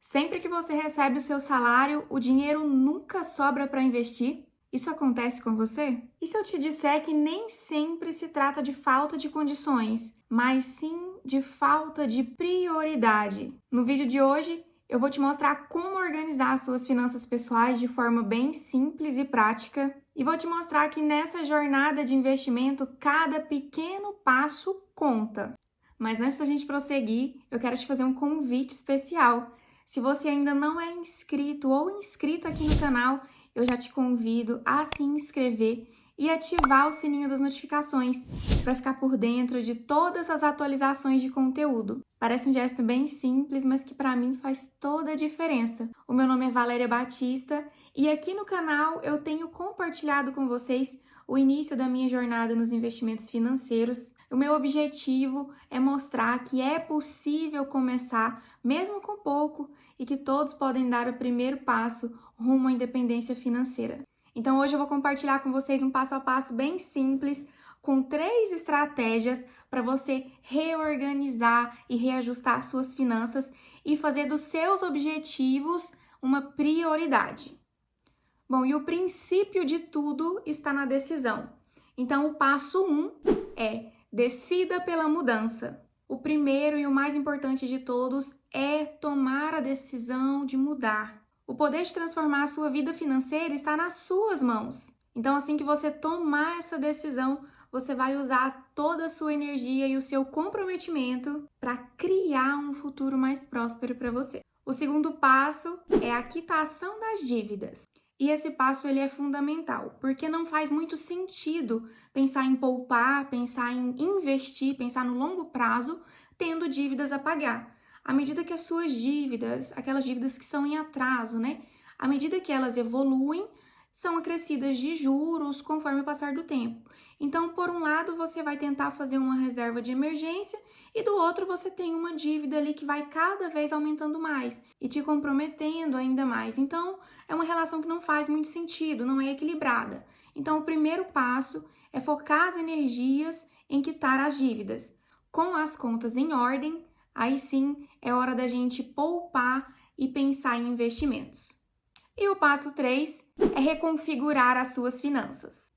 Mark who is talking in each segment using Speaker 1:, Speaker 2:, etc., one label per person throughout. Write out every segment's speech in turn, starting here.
Speaker 1: Sempre que você recebe o seu salário, o dinheiro nunca sobra para investir? Isso acontece com você? E se eu te disser que nem sempre se trata de falta de condições, mas sim de falta de prioridade? No vídeo de hoje, eu vou te mostrar como organizar as suas finanças pessoais de forma bem simples e prática. E vou te mostrar que nessa jornada de investimento, cada pequeno passo conta. Mas antes da gente prosseguir, eu quero te fazer um convite especial. Se você ainda não é inscrito ou inscrita aqui no canal, eu já te convido a se inscrever e ativar o sininho das notificações para ficar por dentro de todas as atualizações de conteúdo. Parece um gesto bem simples, mas que para mim faz toda a diferença. O meu nome é Valéria Batista e aqui no canal eu tenho compartilhado com vocês o início da minha jornada nos investimentos financeiros. O meu objetivo é mostrar que é possível começar, mesmo com pouco, e que todos podem dar o primeiro passo rumo à independência financeira. Então hoje eu vou compartilhar com vocês um passo a passo bem simples, com 3 estratégias para você reorganizar e reajustar suas finanças e fazer dos seus objetivos uma prioridade. Bom, e o princípio de tudo está na decisão. Então, o passo 1 é decida pela mudança. O primeiro e o mais importante de todos é tomar a decisão de mudar. O poder de transformar a sua vida financeira está nas suas mãos. Então, assim que você tomar essa decisão, você vai usar toda a sua energia e o seu comprometimento para criar um futuro mais próspero para você. O segundo passo é a quitação das dívidas. E esse passo ele é fundamental, porque não faz muito sentido pensar em poupar, pensar em investir, pensar no longo prazo, tendo dívidas a pagar. À medida que as suas dívidas, aquelas dívidas que são em atraso, né? À medida que elas evoluem, são acrescidas de juros conforme o passar do tempo. Então, por um lado, você vai tentar fazer uma reserva de emergência e do outro você tem uma dívida ali que vai cada vez aumentando mais e te comprometendo ainda mais. Então, é uma relação que não faz muito sentido, não é equilibrada. Então, o primeiro passo é focar as energias em quitar as dívidas. Com as contas em ordem, aí sim é hora da gente poupar e pensar em investimentos. E o passo 3 é reconfigurar as suas finanças.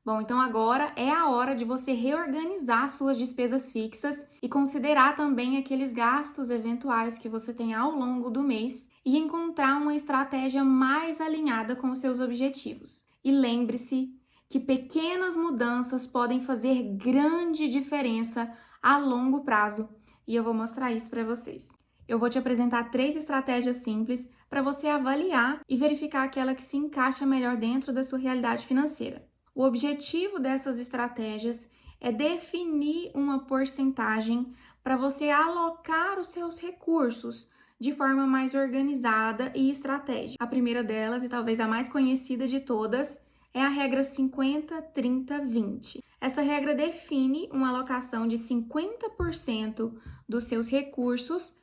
Speaker 1: Bom, então agora é a hora de você reorganizar suas despesas fixas e considerar também aqueles gastos eventuais que você tem ao longo do mês e encontrar uma estratégia mais alinhada com os seus objetivos. E lembre-se que pequenas mudanças podem fazer grande diferença a longo prazo e eu vou mostrar isso para vocês. Eu vou te apresentar 3 estratégias simples para você avaliar e verificar aquela que se encaixa melhor dentro da sua realidade financeira. O objetivo dessas estratégias é definir uma porcentagem para você alocar os seus recursos de forma mais organizada e estratégica. A primeira delas, e talvez a mais conhecida de todas, é a regra 50-30-20. Essa regra define uma alocação de 50% dos seus recursos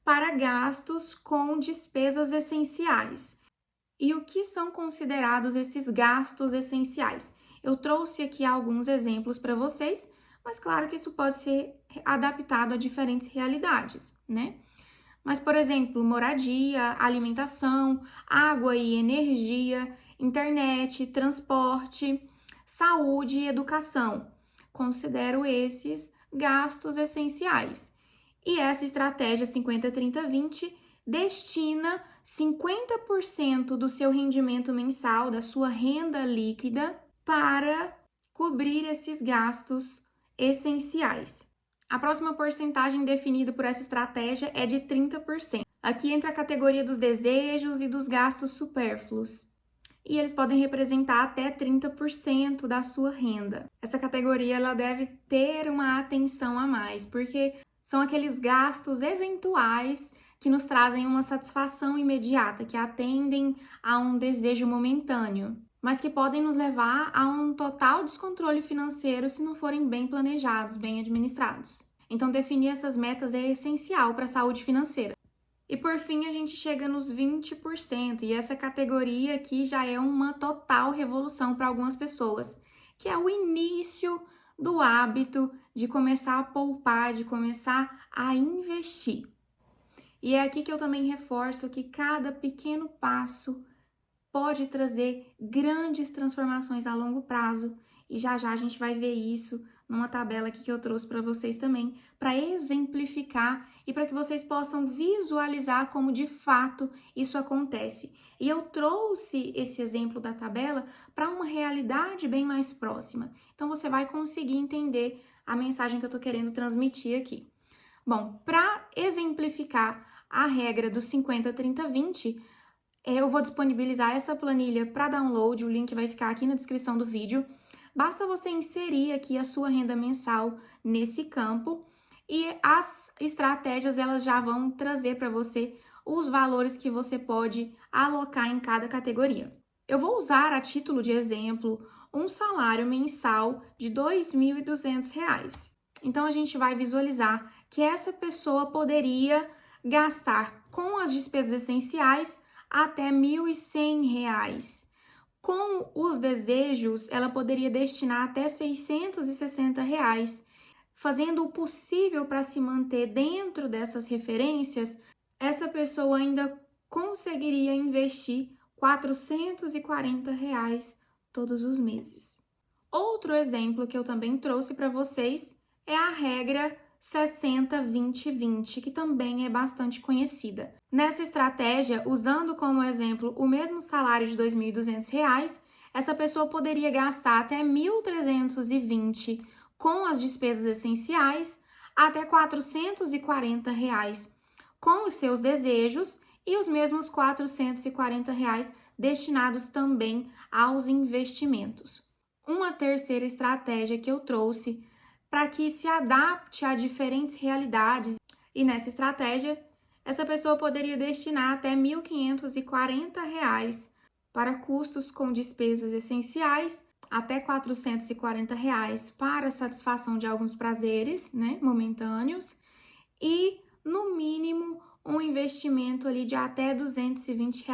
Speaker 1: para gastos com despesas essenciais. E o que são considerados esses gastos essenciais? Eu trouxe aqui alguns exemplos para vocês, mas claro que isso pode ser adaptado a diferentes realidades, né? Mas, por exemplo, moradia, alimentação, água e energia, internet, transporte, saúde e educação. Considero esses gastos essenciais. E essa estratégia 50-30-20 destina 50% do seu rendimento mensal, da sua renda líquida, para cobrir esses gastos essenciais. A próxima porcentagem definida por essa estratégia é de 30%. Aqui entra a categoria dos desejos e dos gastos supérfluos. E eles podem representar até 30% da sua renda. Essa categoria ela deve ter uma atenção a mais, porque são aqueles gastos eventuais que nos trazem uma satisfação imediata, que atendem a um desejo momentâneo, mas que podem nos levar a um total descontrole financeiro se não forem bem planejados, bem administrados. Então, definir essas metas é essencial para a saúde financeira. E por fim, a gente chega nos 20%, e essa categoria aqui já é uma total revolução para algumas pessoas, que é o início do hábito de começar a poupar, de começar a investir. E é aqui que eu também reforço que cada pequeno passo pode trazer grandes transformações a longo prazo. E já já a gente vai ver isso numa tabela aqui que eu trouxe para vocês também, para exemplificar e para que vocês possam visualizar como de fato isso acontece. E eu trouxe esse exemplo da tabela para uma realidade bem mais próxima. Então você vai conseguir entender a mensagem que eu estou querendo transmitir aqui. Bom, para exemplificar a regra do 50, 30, 20, eu vou disponibilizar essa planilha para download, o link vai ficar aqui na descrição do vídeo. Basta você inserir aqui a sua renda mensal nesse campo e as estratégias elas já vão trazer para você os valores que você pode alocar em cada categoria. Eu vou usar a título de exemplo um salário mensal de R$ 2.200. Então a gente vai visualizar que essa pessoa poderia gastar com as despesas essenciais até R$ 1.100. Com os desejos, ela poderia destinar até R$ 660, fazendo o possível para se manter dentro dessas referências. Essa pessoa ainda conseguiria investir R$ 440 todos os meses. Outro exemplo que eu também trouxe para vocês é a regra 60-20-20, que também é bastante conhecida. Nessa estratégia, usando como exemplo o mesmo salário de R$ 2.200, essa pessoa poderia gastar até R$ 1.320 com as despesas essenciais, até R$ 440 com os seus desejos e os mesmos R$ 440 destinados também aos investimentos. Uma terceira estratégia que eu trouxe para que se adapte a diferentes realidades. E nessa estratégia, essa pessoa poderia destinar até R$ 1.540 para custos com despesas essenciais, até R$ 440 para satisfação de alguns prazeres, momentâneos, e no mínimo um investimento ali de até R$ 220,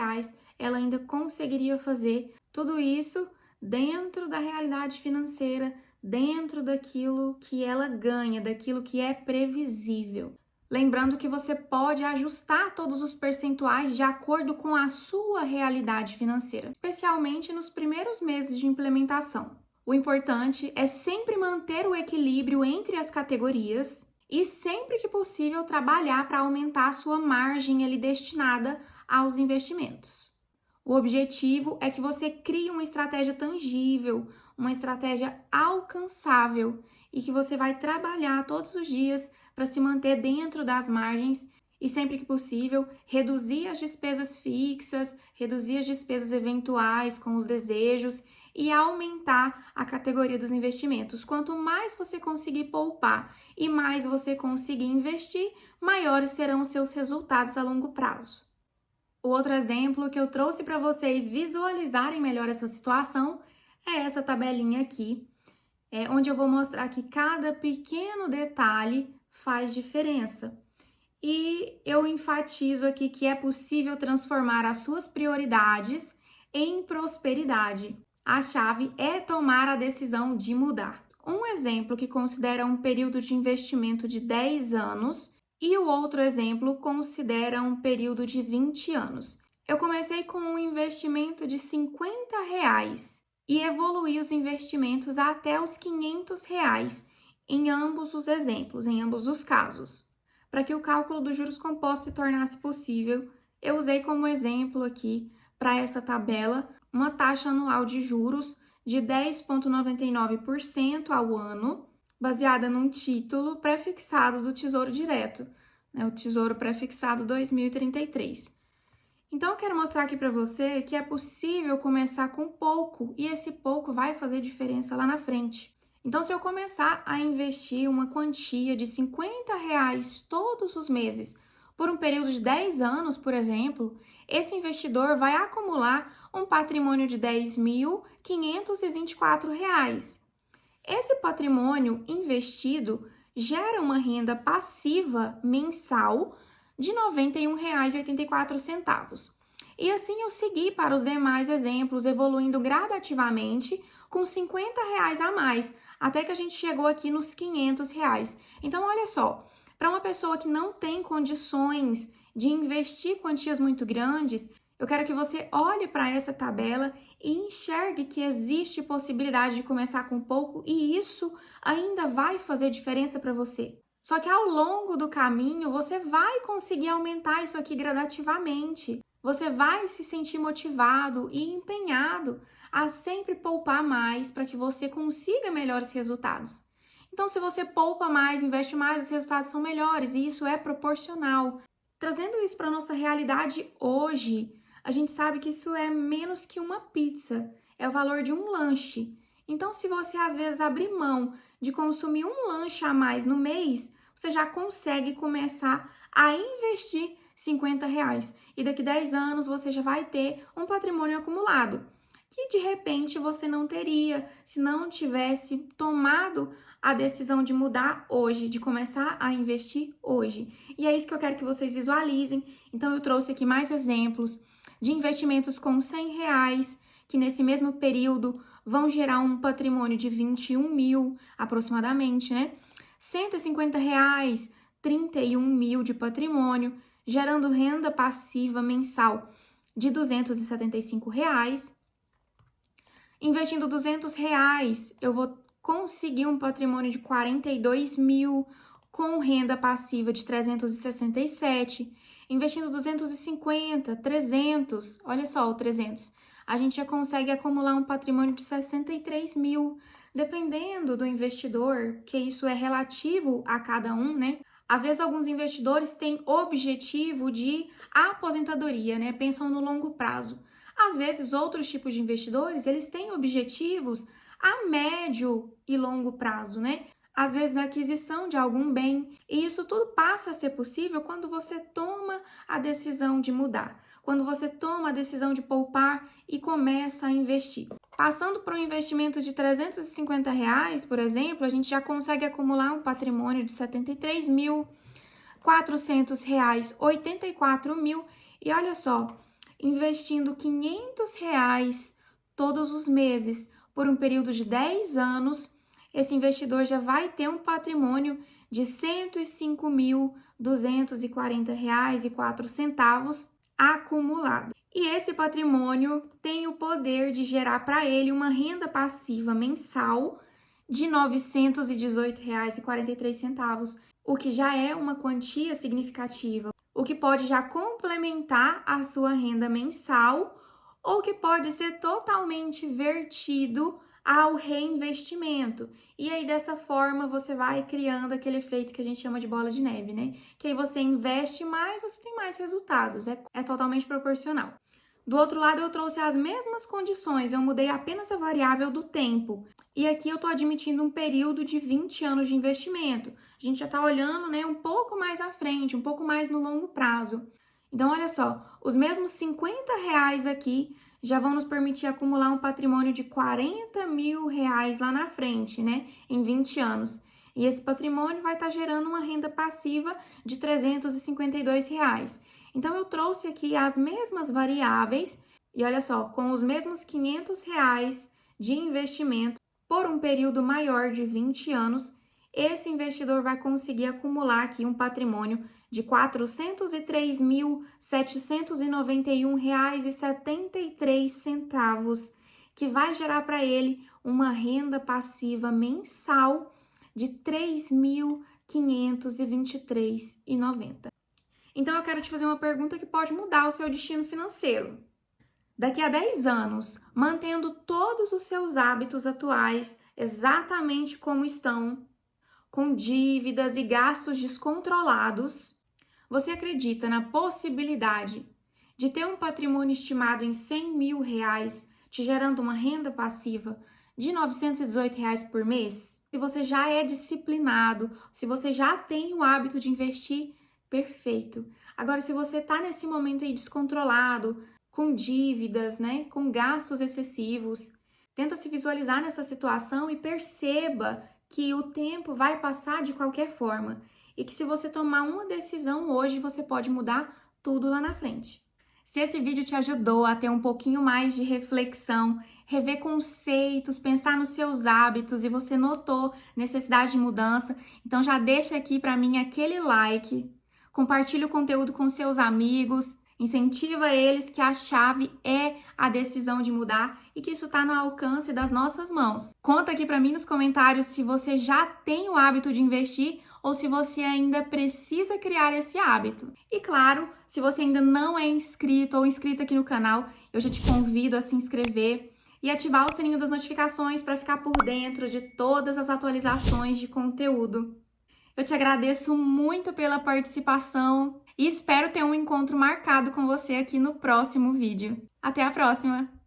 Speaker 1: ela ainda conseguiria fazer tudo isso dentro da realidade financeira, dentro daquilo que ela ganha, daquilo que é previsível. Lembrando que você pode ajustar todos os percentuais de acordo com a sua realidade financeira, especialmente nos primeiros meses de implementação. O importante é sempre manter o equilíbrio entre as categorias e, sempre que possível, trabalhar para aumentar a sua margem ali destinada aos investimentos. O objetivo é que você crie uma estratégia tangível, uma estratégia alcançável e que você vai trabalhar todos os dias para se manter dentro das margens e, sempre que possível, reduzir as despesas fixas, reduzir as despesas eventuais com os desejos e aumentar a categoria dos investimentos. Quanto mais você conseguir poupar e mais você conseguir investir, maiores serão os seus resultados a longo prazo. O outro exemplo que eu trouxe para vocês visualizarem melhor essa situação é essa tabelinha aqui, onde eu vou mostrar que cada pequeno detalhe faz diferença. E eu enfatizo aqui que é possível transformar as suas prioridades em prosperidade. A chave é tomar a decisão de mudar. Um exemplo que considera um período de investimento de 10 anos e o outro exemplo considera um período de 20 anos. Eu comecei com um investimento de R$ 50 e evoluí os investimentos até os R$ 500 em ambos os exemplos, em ambos os casos. Para que o cálculo dos juros compostos se tornasse possível, eu usei como exemplo aqui, para essa tabela, uma taxa anual de juros de 10,99% ao ano, baseada num título prefixado do Tesouro Direto, o Tesouro Prefixado 2033. Então, eu quero mostrar aqui para você que é possível começar com pouco e esse pouco vai fazer diferença lá na frente. Então, se eu começar a investir uma quantia de R$ 50 todos os meses por um período de 10 anos, por exemplo, esse investidor vai acumular um patrimônio de R$ 10.524. Esse patrimônio investido gera uma renda passiva mensal de R$ 91,84. E assim eu segui para os demais exemplos, evoluindo gradativamente com R$ 50 a mais, até que a gente chegou aqui nos R$ 500. Então, olha só, para uma pessoa que não tem condições de investir quantias muito grandes, eu quero que você olhe para essa tabela e enxergue que existe possibilidade de começar com pouco e isso ainda vai fazer diferença para você. Só que ao longo do caminho, você vai conseguir aumentar isso aqui gradativamente. Você vai se sentir motivado e empenhado a sempre poupar mais para que você consiga melhores resultados. Então, se você poupa mais, investe mais, os resultados são melhores e isso é proporcional. Trazendo isso para a nossa realidade hoje, a gente sabe que isso é menos que uma pizza, é o valor de um lanche. Então, se você às vezes abrir mão de consumir um lanche a mais no mês, você já consegue começar a investir R$ 50. E daqui 10 anos você já vai ter um patrimônio acumulado, que de repente você não teria se não tivesse tomado a decisão de mudar hoje, de começar a investir hoje. E é isso que eu quero que vocês visualizem. Então, eu trouxe aqui mais exemplos de investimentos com R$ 100, que nesse mesmo período vão gerar um patrimônio de 21 mil aproximadamente, né? R$ 150, 31 mil de patrimônio, gerando renda passiva mensal de R$ 275. Investindo R$ 200, eu vou conseguir um patrimônio de 42 mil com renda passiva de 367. Investindo 250, 300, olha só o 300, a gente já consegue acumular um patrimônio de 63 mil, dependendo do investidor, que isso é relativo a cada um, né? Às vezes, alguns investidores têm objetivo de aposentadoria, né? Pensam no longo prazo. Às vezes, outros tipos de investidores, eles têm objetivos a médio e longo prazo, né? Às vezes, a aquisição de algum bem. E isso tudo passa a ser possível quando você toma a decisão de mudar, quando você toma a decisão de poupar e começa a investir. Passando para um investimento de R$ 350, por exemplo, a gente já consegue acumular um patrimônio de 73 mil, R$ 400, 84 mil. E olha só, investindo R$ 500 todos os meses por um período de 10 anos, esse investidor já vai ter um patrimônio de R$ 105.240,04 acumulado. E esse patrimônio tem o poder de gerar para ele uma renda passiva mensal de R$ 918,43, o que já é uma quantia significativa, o que pode já complementar a sua renda mensal ou que pode ser totalmente vertido ao reinvestimento. E aí, dessa forma, você vai criando aquele efeito que a gente chama de bola de neve, né? Que aí você investe mais, você tem mais resultados. É totalmente proporcional. Do outro lado, eu trouxe as mesmas condições, eu mudei apenas a variável do tempo. E aqui eu estou admitindo um período de 20 anos de investimento. A gente já está olhando, né, um pouco mais à frente, um pouco mais no longo prazo. Então, olha só, os mesmos R$ 50 aqui já vão nos permitir acumular um patrimônio de R$ 40 mil lá na frente, né, em 20 anos. E esse patrimônio vai estar gerando uma renda passiva de R$ 352. Então, eu trouxe aqui as mesmas variáveis e olha só, com os mesmos R$ 500 de investimento por um período maior de 20 anos, esse investidor vai conseguir acumular aqui um patrimônio de R$ 403.791,73, que vai gerar para ele uma renda passiva mensal de R$ 3.523,90. Então, eu quero te fazer uma pergunta que pode mudar o seu destino financeiro. Daqui a 10 anos, mantendo todos os seus hábitos atuais exatamente como estão, com dívidas e gastos descontrolados, você acredita na possibilidade de ter um patrimônio estimado em R$ 100 mil, te gerando uma renda passiva de R$ 918 por mês? Se você já é disciplinado, se você já tem o hábito de investir, perfeito. Agora, se você está nesse momento aí descontrolado, com dívidas, né, com gastos excessivos, tenta se visualizar nessa situação e perceba que o tempo vai passar de qualquer forma e que se você tomar uma decisão hoje, você pode mudar tudo lá na frente. Se esse vídeo te ajudou a ter um pouquinho mais de reflexão, rever conceitos, pensar nos seus hábitos e você notou necessidade de mudança, então já deixa aqui para mim aquele like, Compartilhe o conteúdo com seus amigos, incentiva eles que a chave é a decisão de mudar e que isso está no alcance das nossas mãos. Conta aqui para mim nos comentários se você já tem o hábito de investir ou se você ainda precisa criar esse hábito. E claro, se você ainda não é inscrito ou inscrita aqui no canal, eu já te convido a se inscrever e ativar o sininho das notificações para ficar por dentro de todas as atualizações de conteúdo. Eu te agradeço muito pela participação e espero ter um encontro marcado com você aqui no próximo vídeo. Até a próxima!